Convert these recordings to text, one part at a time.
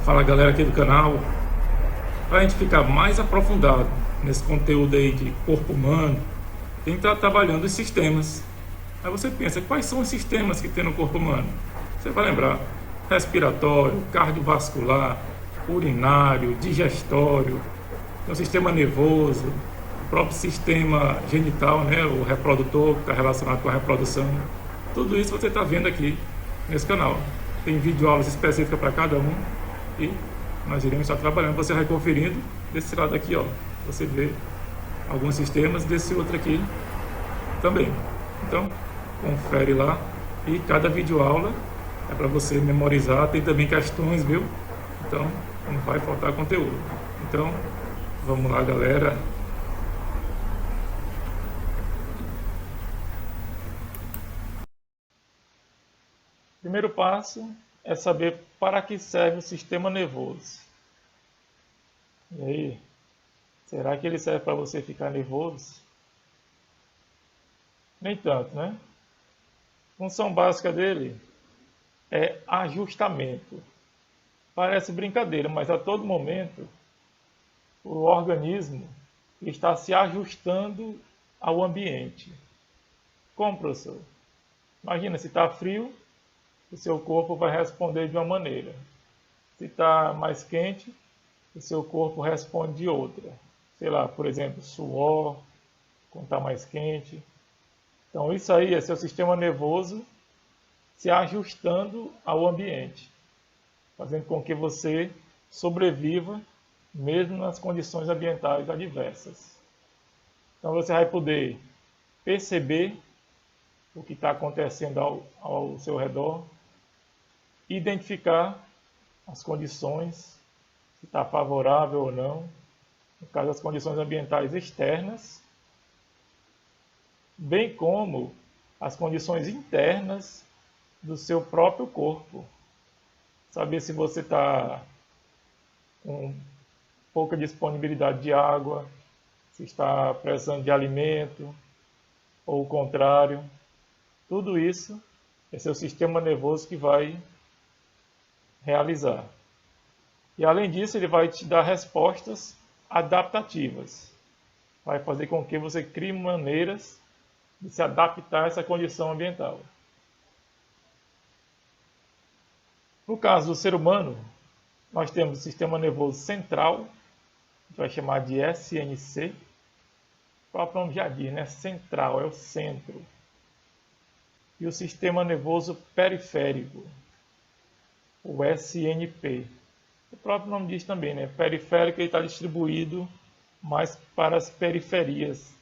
Fala galera aqui do canal, para a gente ficar mais aprofundado nesse conteúdo aí de corpo humano, tem que estar trabalhando os sistemas. Aí você pensa, quais são os sistemas que tem no corpo humano? Você vai lembrar, respiratório, cardiovascular, urinário, digestório, tem o sistema nervoso, o próprio sistema genital, né, o reprodutor, que está relacionado com a reprodução. Tudo isso você está vendo aqui nesse canal. Tem videoaulas específicas para cada um e nós iremos estar trabalhando. Você vai conferindo desse lado aqui, ó. Você vê alguns sistemas, desse outro aqui também. Então, confere lá e cada videoaula é para você memorizar. Tem também questões, viu? Então, não vai faltar conteúdo. Então, vamos lá, galera. Primeiro passo é saber para que serve o sistema nervoso. E aí, será que ele serve para você ficar nervoso? Nem tanto, né? A função básica dele é ajustamento. Parece brincadeira, mas a todo momento o organismo está se ajustando ao ambiente. Como, professor? Imagina, se está frio, o seu corpo vai responder de uma maneira. Se está mais quente, o seu corpo responde de outra. Sei lá, por exemplo, suor, quando está mais quente. Então isso aí é seu sistema nervoso se ajustando ao ambiente, fazendo com que você sobreviva mesmo nas condições ambientais adversas. Então você vai poder perceber o que está acontecendo ao seu redor, identificar as condições, se está favorável ou não, no caso das condições ambientais externas, bem como as condições internas do seu próprio corpo. Saber se você está com pouca disponibilidade de água, se está precisando de alimento, ou o contrário. Tudo isso é seu sistema nervoso que vai realizar. E além disso, ele vai te dar respostas adaptativas. Vai fazer com que você crie maneiras de se adaptar a essa condição ambiental. No caso do ser humano, nós temos o sistema nervoso central, a gente vai chamar de SNC. O próprio nome já diz, né? Central, é o centro. E o sistema nervoso periférico, o SNP. O próprio nome diz também, né? Periférico, ele está distribuído mais para as periferias,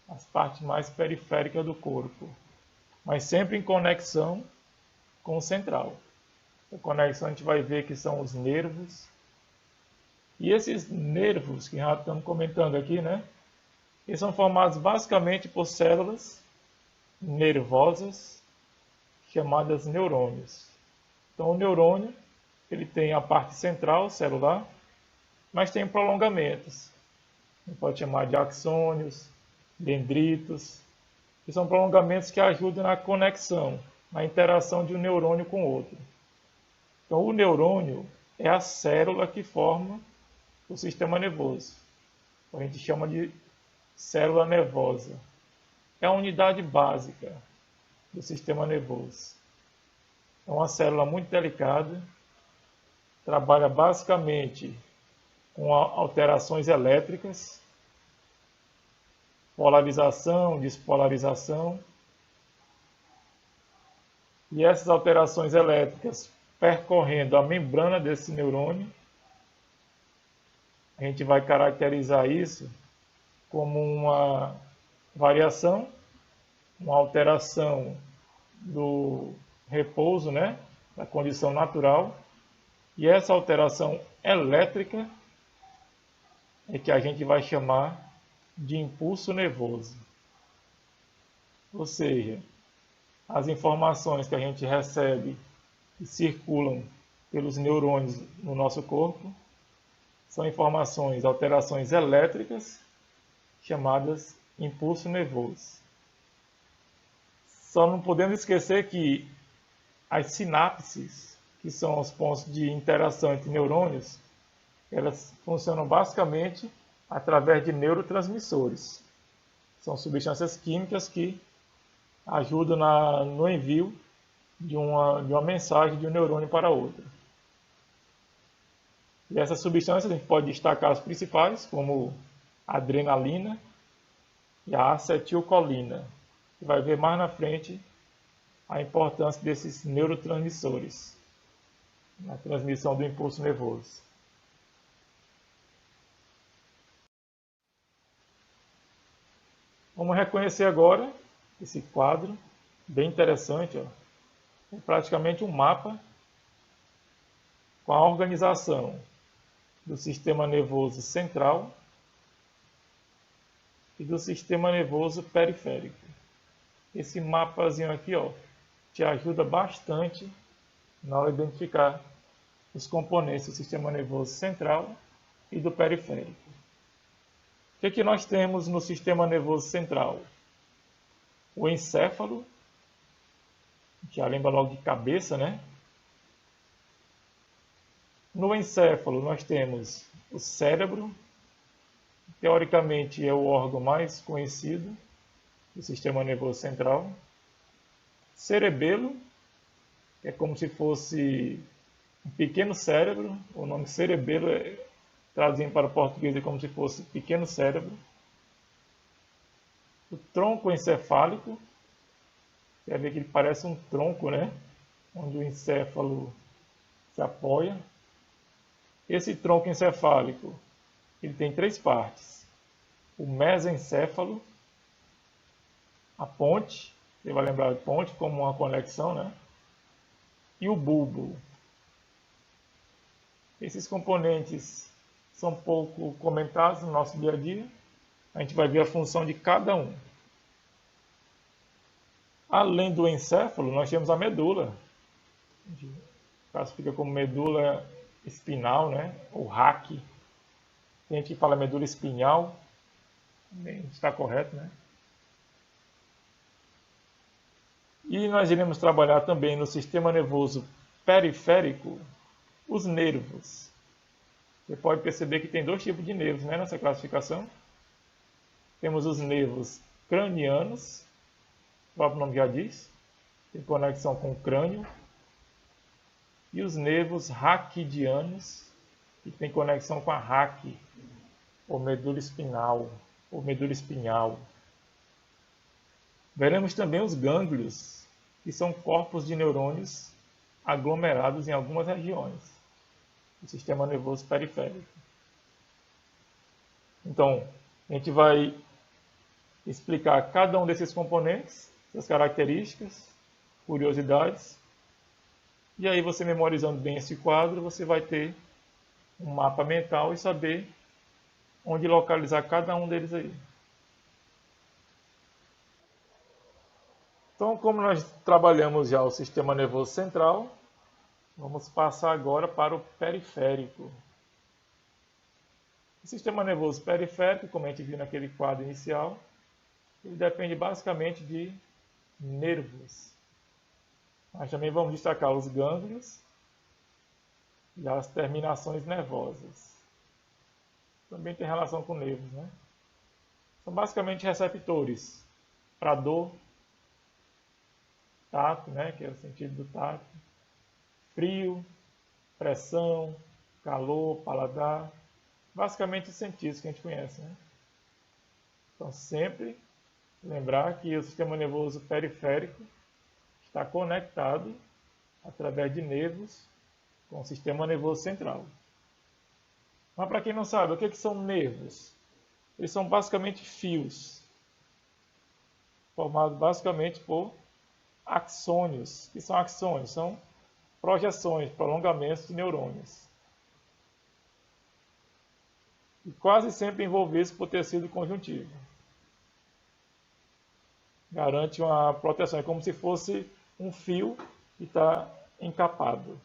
as partes mais periféricas do corpo, mas sempre em conexão com o central. A conexão a gente vai ver que são os nervos. E esses nervos que já estamos comentando aqui, né? Eles são formados basicamente por células nervosas chamadas neurônios. Então o neurônio, ele tem a parte central celular, mas tem prolongamentos. A gente pode chamar de axônios, dendritos, que são prolongamentos que ajudam na conexão, na interação de um neurônio com o outro. Então o neurônio é a célula que forma o sistema nervoso. A gente chama de célula nervosa. É a unidade básica do sistema nervoso. É uma célula muito delicada, trabalha basicamente com alterações elétricas, polarização, despolarização. E essas alterações elétricas percorrendo a membrana desse neurônio, a gente vai caracterizar isso como uma variação, uma alteração do repouso, né, da condição natural, e essa alteração elétrica é que a gente vai chamar de impulso nervoso. Ou seja, as informações que a gente recebe e circulam pelos neurônios no nosso corpo são informações, alterações elétricas chamadas impulso nervoso. Só não podemos esquecer que as sinapses que são os pontos de interação entre neurônios, elas funcionam basicamente através de neurotransmissores. São substâncias químicas que ajudam no envio de uma mensagem de um neurônio para outro. E essas substâncias a gente pode destacar as principais, como a adrenalina e a acetilcolina. Você vai ver mais na frente a importância desses neurotransmissores na transmissão do impulso nervoso. Vamos reconhecer agora esse quadro, bem interessante. É praticamente um mapa com a organização do sistema nervoso central e do sistema nervoso periférico. Esse mapazinho aqui, te ajuda bastante na hora de identificar os componentes do sistema nervoso central e do periférico. O que nós temos no sistema nervoso central? O encéfalo, já lembra logo de cabeça, né? No encéfalo nós temos o cérebro, teoricamente é o órgão mais conhecido do sistema nervoso central. Cerebelo, que é como se fosse um pequeno cérebro, o nome cerebelo, traduzindo para o português, é como se fosse pequeno cérebro. O tronco encefálico, você vai ver que ele parece um tronco, né? Onde o encéfalo se apoia. Esse tronco encefálico, ele tem 3 partes. O mesencéfalo, a ponte, você vai lembrar de ponte como uma conexão, né? E o bulbo. Esses componentes são pouco comentados no nosso dia a dia. A gente vai ver a função de cada um. Além do encéfalo, nós temos a medula. A gente classifica como medula espinal, né? Ou RAC. Tem gente que fala medula espinhal. Está correto, né? E nós iremos trabalhar também no sistema nervoso periférico os nervos. Você pode perceber que tem 2 tipos de nervos, né, nessa classificação. Temos os nervos cranianos, o próprio nome já diz, tem conexão com o crânio. E os nervos raquidianos, que tem conexão com a raque, ou medula espinal, ou medula espinhal. Veremos também os gânglios, que são corpos de neurônios aglomerados em algumas regiões do sistema nervoso periférico. Então, a gente vai explicar cada um desses componentes, suas características, curiosidades, e aí você memorizando bem esse quadro, você vai ter um mapa mental e saber onde localizar cada um deles aí. Então, como nós trabalhamos já o sistema nervoso central, vamos passar agora para o periférico. O sistema nervoso periférico, como a gente viu naquele quadro inicial, ele depende basicamente de nervos. Nós também vamos destacar os gânglios e as terminações nervosas. Também tem relação com nervos, né? São basicamente receptores para dor, tato, né, que é o sentido do tato, frio, pressão, calor, paladar, basicamente os sentidos que a gente conhece, né? Então sempre lembrar que o sistema nervoso periférico está conectado através de nervos com o sistema nervoso central. Mas para quem não sabe, o que são nervos? Eles são basicamente fios, formados basicamente por axônios. O que são axônios? São projeções, prolongamentos de neurônios. E quase sempre envolvidos por tecido conjuntivo. Garante uma proteção, é como se fosse um fio que está encapado.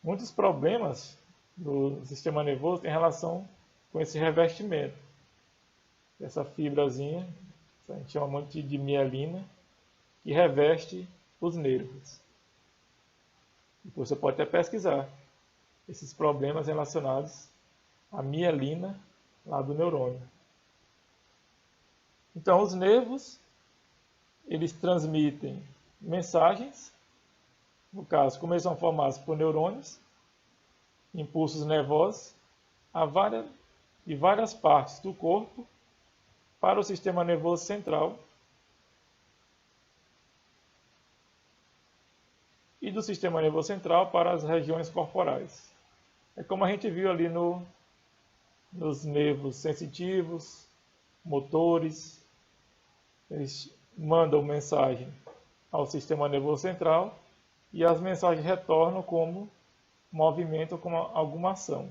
Muitos problemas do sistema nervoso têm relação com esse revestimento. Essa fibrazinha, a gente chama muito de mielina, que reveste os nervos. Depois você pode até pesquisar esses problemas relacionados à mielina lá do neurônio. Então, os nervos, eles transmitem mensagens, no caso, como eles são formados por neurônios, impulsos nervosos, de várias partes do corpo para o sistema nervoso central e do sistema nervoso central para as regiões corporais. É como a gente viu ali nos nervos sensitivos, motores, eles mandam mensagem ao sistema nervoso central e as mensagens retornam como movimento ou como alguma ação.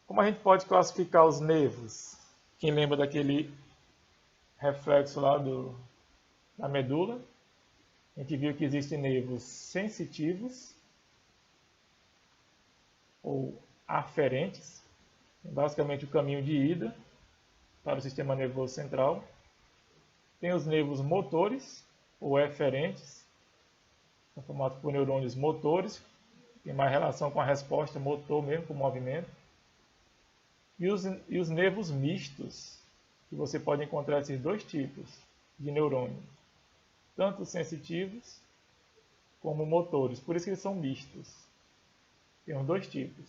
Como a gente pode classificar os nervos? Quem lembra daquele reflexo lá da medula? A gente viu que existem nervos sensitivos ou aferentes, basicamente o caminho de ida para o sistema nervoso central. Tem os nervos motores ou eferentes, são formados por neurônios motores, tem mais relação com a resposta motor mesmo, com o movimento. E os nervos mistos, que você pode encontrar esses dois tipos de neurônio, tanto sensitivos como motores, por isso que eles são mistos. Tem os dois tipos.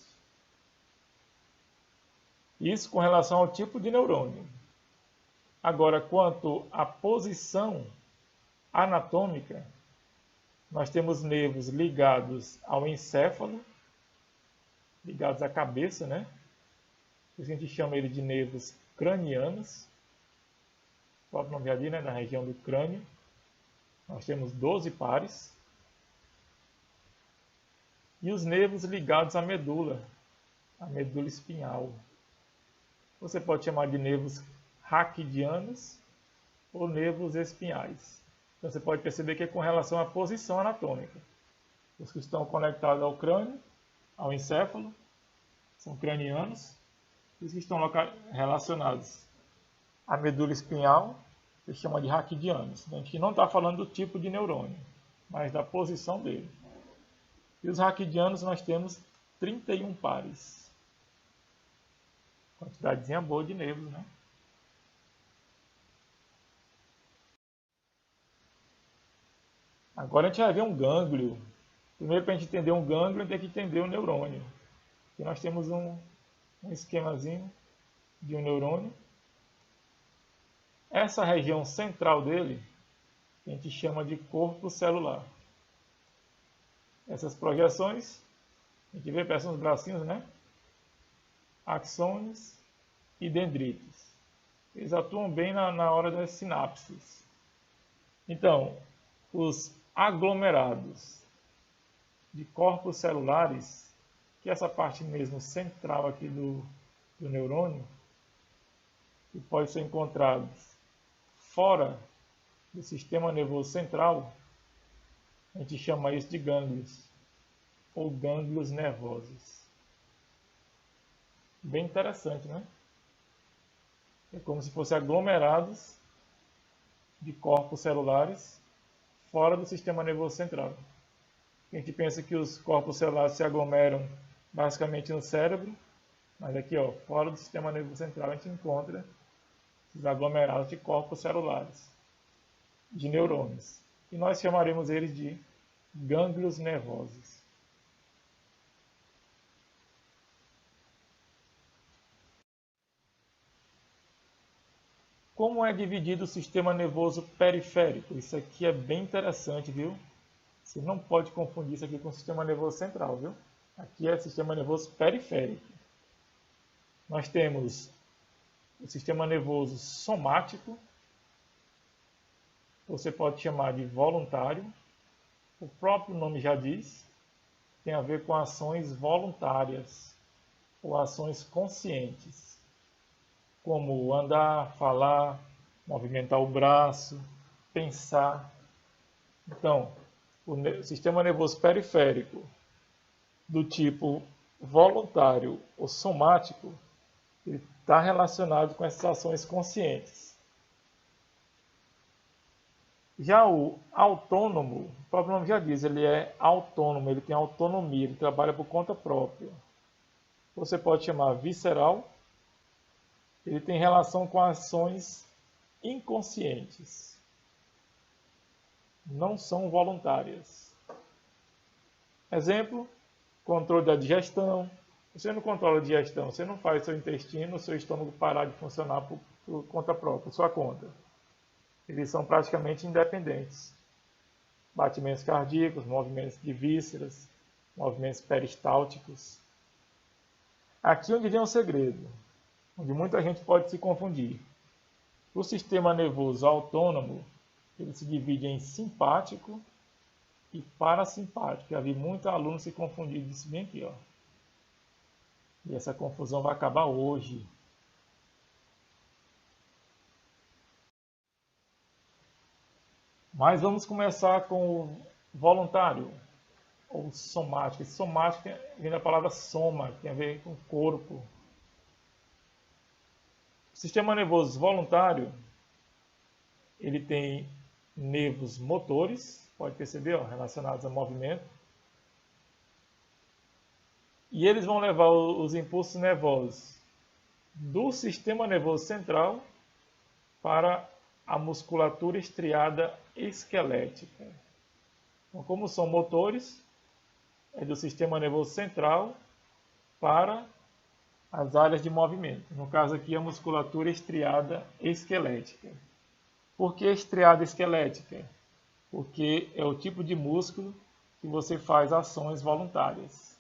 Isso com relação ao tipo de neurônio. Agora, quanto à posição anatômica, nós temos nervos ligados ao encéfalo, ligados à cabeça, né? A gente chama ele de nervos cranianos. O próprio nome já diz, né? Na região do crânio. Nós temos 12 pares. E os nervos ligados à medula espinhal. Você pode chamar de nervos raquidianos ou nervos espinhais. Então você pode perceber que é com relação à posição anatômica. Os que estão conectados ao crânio, ao encéfalo, são cranianos. Os que estão relacionados à medula espinhal, se chama de raquidianos. A gente não está falando do tipo de neurônio, mas da posição dele. E os raquidianos nós temos 31 pares. Quantidadezinha boa de nervos, né? Agora a gente vai ver um gânglio. Primeiro, para a gente entender um gânglio, a gente tem que entender o neurônio. Aqui nós temos um esquemazinho de um neurônio. Essa região central dele, a gente chama de corpo celular. Essas projeções, a gente vê, parecem uns bracinhos, né? Axônios e dendritos. Eles atuam bem na hora das sinapses. Então, os aglomerados de corpos celulares, que é essa parte mesmo central aqui do neurônio, que pode ser encontrados fora do sistema nervoso central, a gente chama isso de gânglios, ou gânglios nervosos. Bem interessante, né? É como se fossem aglomerados de corpos celulares fora do sistema nervoso central. A gente pensa que os corpos celulares se aglomeram basicamente no cérebro, mas aqui, ó, fora do sistema nervoso central, a gente encontra esses aglomerados de corpos celulares, de neurônios. E nós chamaremos eles de gânglios nervosos. Como é dividido o sistema nervoso periférico? Isso aqui é bem interessante, viu? Você não pode confundir isso aqui com o sistema nervoso central, viu? Aqui é o sistema nervoso periférico. Nós temos o sistema nervoso somático, você pode chamar de voluntário. O próprio nome já diz, tem a ver com ações voluntárias ou ações conscientes, como andar, falar, movimentar o braço, pensar. Então, o sistema nervoso periférico do tipo voluntário ou somático, ele está relacionado com essas ações conscientes. Já o autônomo, o próprio nome já diz, ele é autônomo, ele tem autonomia, ele trabalha por conta própria. Você pode chamar visceral, ele tem relação com ações inconscientes, não são voluntárias. Exemplo, controle da digestão. Você não controla a digestão, você não faz seu intestino, seu estômago parar de funcionar por conta própria, por sua conta. Eles são praticamente independentes. Batimentos cardíacos, movimentos de vísceras, movimentos peristálticos. Aqui onde vem o segredo, onde muita gente pode se confundir. O sistema nervoso autônomo, ele se divide em simpático e parasimpático. Já vi muito aluno se confundir disso bem aqui, ó. E essa confusão vai acabar hoje. Mas vamos começar com o voluntário, ou somático. Esse somático vem da palavra soma, que tem a ver com o corpo. O sistema nervoso voluntário, ele tem nervos motores, pode perceber, ó, relacionados a movimento. E eles vão levar os impulsos nervosos do sistema nervoso central para a musculatura estriada esquelética. Então, como são motores, é do sistema nervoso central para as áreas de movimento. No caso aqui, a musculatura estriada esquelética. Por que estriada esquelética? Porque é o tipo de músculo que você faz ações voluntárias.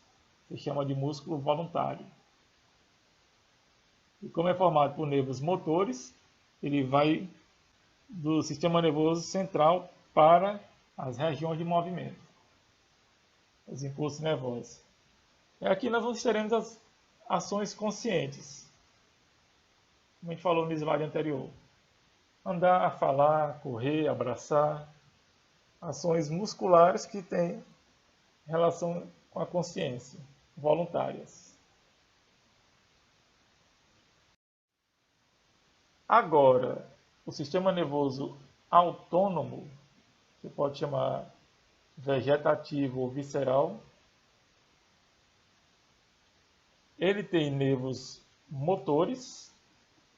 Se chama de músculo voluntário. E como é formado por nervos motores, ele vai do sistema nervoso central para as regiões de movimento, os impulsos nervosos. E aqui nós teremos as ações conscientes, como a gente falou no slide anterior. Andar, falar, correr, abraçar, ações musculares que têm relação com a consciência, voluntárias. Agora, o sistema nervoso autônomo, você pode chamar vegetativo ou visceral, ele tem nervos motores,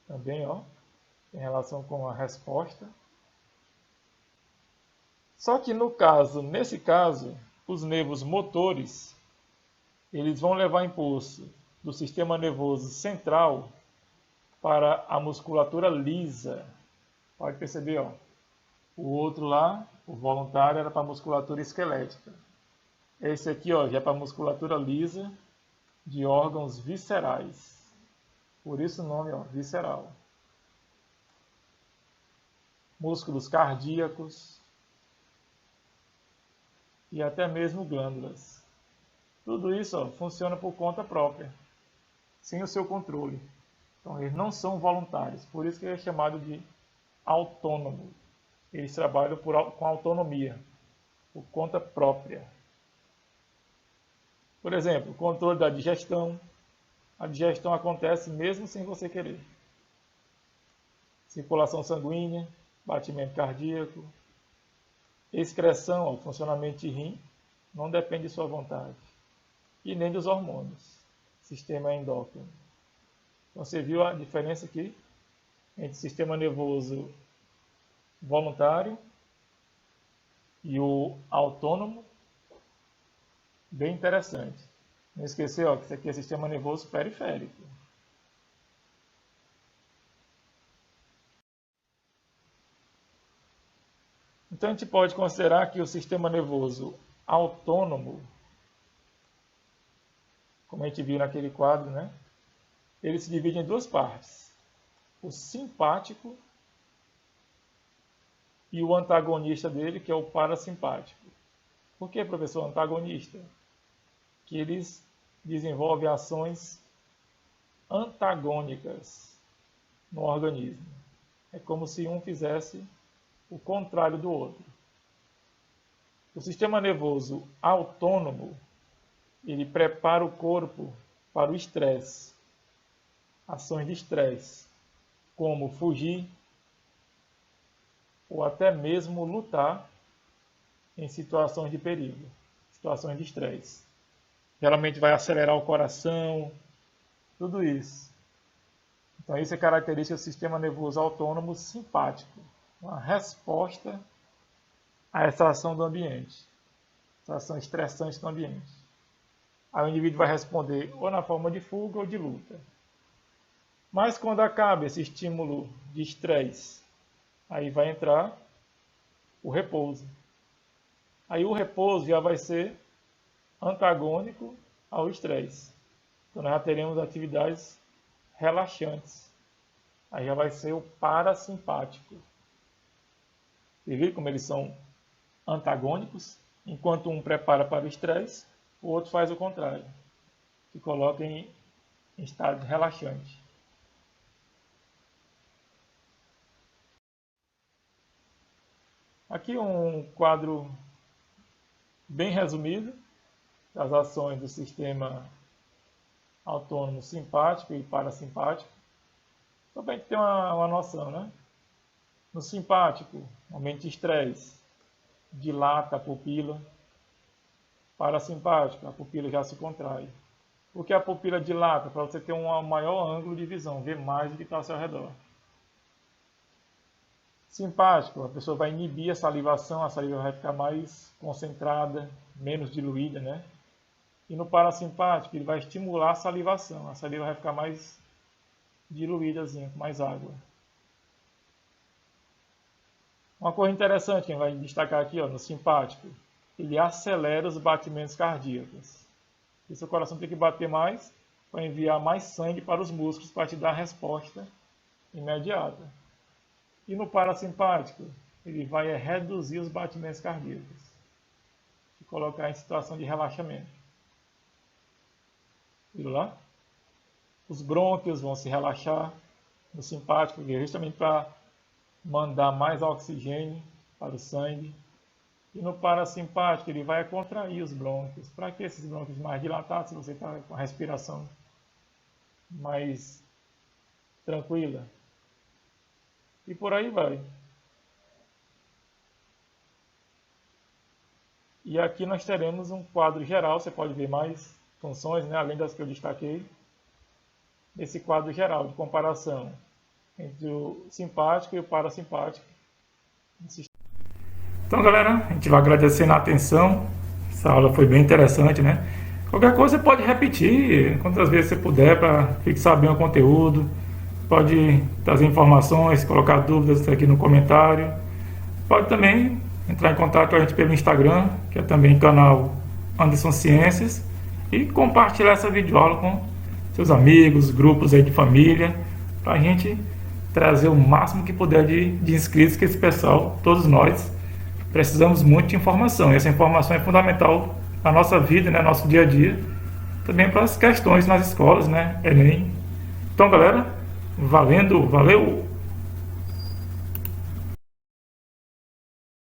também, ó, em relação com a resposta. Só que nesse caso, os nervos motores, eles vão levar impulso do sistema nervoso central para a musculatura lisa. Pode perceber, ó, o outro lá, o voluntário, era para a musculatura esquelética. Esse aqui, ó, já é para a musculatura lisa de órgãos viscerais. Por isso o nome, ó, visceral. Músculos cardíacos e até mesmo glândulas. Tudo isso, ó, funciona por conta própria, sem o seu controle. Então, eles não são voluntários, por isso que ele é chamado de autônomo. Eles trabalham com autonomia, por conta própria. Por exemplo, controle da digestão. A digestão acontece mesmo sem você querer. Circulação sanguínea, batimento cardíaco, excreção, funcionamento de rim, não depende de sua vontade. E nem dos hormônios, sistema endócrino. Então, você viu a diferença aqui entre o sistema nervoso voluntário e o autônomo? Bem interessante. Não esquecer, ó, que isso aqui é sistema nervoso periférico. Então, a gente pode considerar que o sistema nervoso autônomo, como a gente viu naquele quadro, né? Ele se divide em duas partes. O simpático e o antagonista dele, que é o parasimpático. Por que, professor, antagonista? Que eles desenvolvem ações antagônicas no organismo. É como se um fizesse o contrário do outro. O sistema nervoso autônomo, ele prepara o corpo para o estresse. Ações de estresse, como fugir, ou até mesmo lutar em situações de perigo, situações de estresse. Geralmente vai acelerar o coração, tudo isso. Então isso é característica do sistema nervoso autônomo simpático, uma resposta a essa ação do ambiente, essa ação estressante do ambiente. Aí o indivíduo vai responder ou na forma de fuga ou de luta. Mas quando acaba esse estímulo de estresse, aí vai entrar o repouso. Aí o repouso já vai ser antagônico ao estresse. Então nós já teremos atividades relaxantes. Aí já vai ser o parasimpático. Você viu como eles são antagônicos? Enquanto um prepara para o estresse, o outro faz o contrário. Se coloca em estado relaxante. Aqui um quadro bem resumido das ações do sistema autônomo simpático e parasimpático, só para a gente ter uma noção, né? No simpático, aumento de estresse, dilata a pupila. Parasimpático, a pupila já se contrai. Por que a pupila dilata? Para você ter um maior ângulo de visão, ver mais do que está ao seu redor. Simpático, a pessoa vai inibir a salivação vai ficar mais concentrada, menos diluída, né? E no parasimpático, ele vai estimular a salivação vai ficar mais diluídazinha, com mais água. Uma coisa interessante que a gente vai destacar aqui, ó, no simpático, ele acelera os batimentos cardíacos. E seu coração tem que bater mais para enviar mais sangue para os músculos para te dar a resposta imediata. E no parasimpático, ele vai reduzir os batimentos cardíacos, te colocar em situação de relaxamento. Viram lá? Os brônquios vão se relaxar no simpático, justamente para mandar mais oxigênio para o sangue. E no parasimpático, ele vai contrair os brônquios. Para que esses brônquios mais dilatados, se você está com a respiração mais tranquila? E por aí vai. E aqui nós teremos um quadro geral, você pode ver mais funções, né, além das que eu destaquei. Esse quadro geral de comparação entre o simpático e o parasimpático. Então, galera, a gente vai agradecendo a atenção. Essa aula foi bem interessante, né? Qualquer coisa você pode repetir quantas vezes você puder para fixar bem o conteúdo. Pode trazer informações, colocar dúvidas aqui no comentário. Pode também entrar em contato com a gente pelo Instagram, que é também o canal Anderson Ciências, e compartilhar essa videoaula com seus amigos, grupos aí de família, para a gente trazer o máximo que puder de inscritos, que esse pessoal, todos nós, precisamos muito de informação. E essa informação é fundamental na nossa vida, né, nosso dia a dia, também para as questões nas escolas, né, Enem. Então, galera, valeu!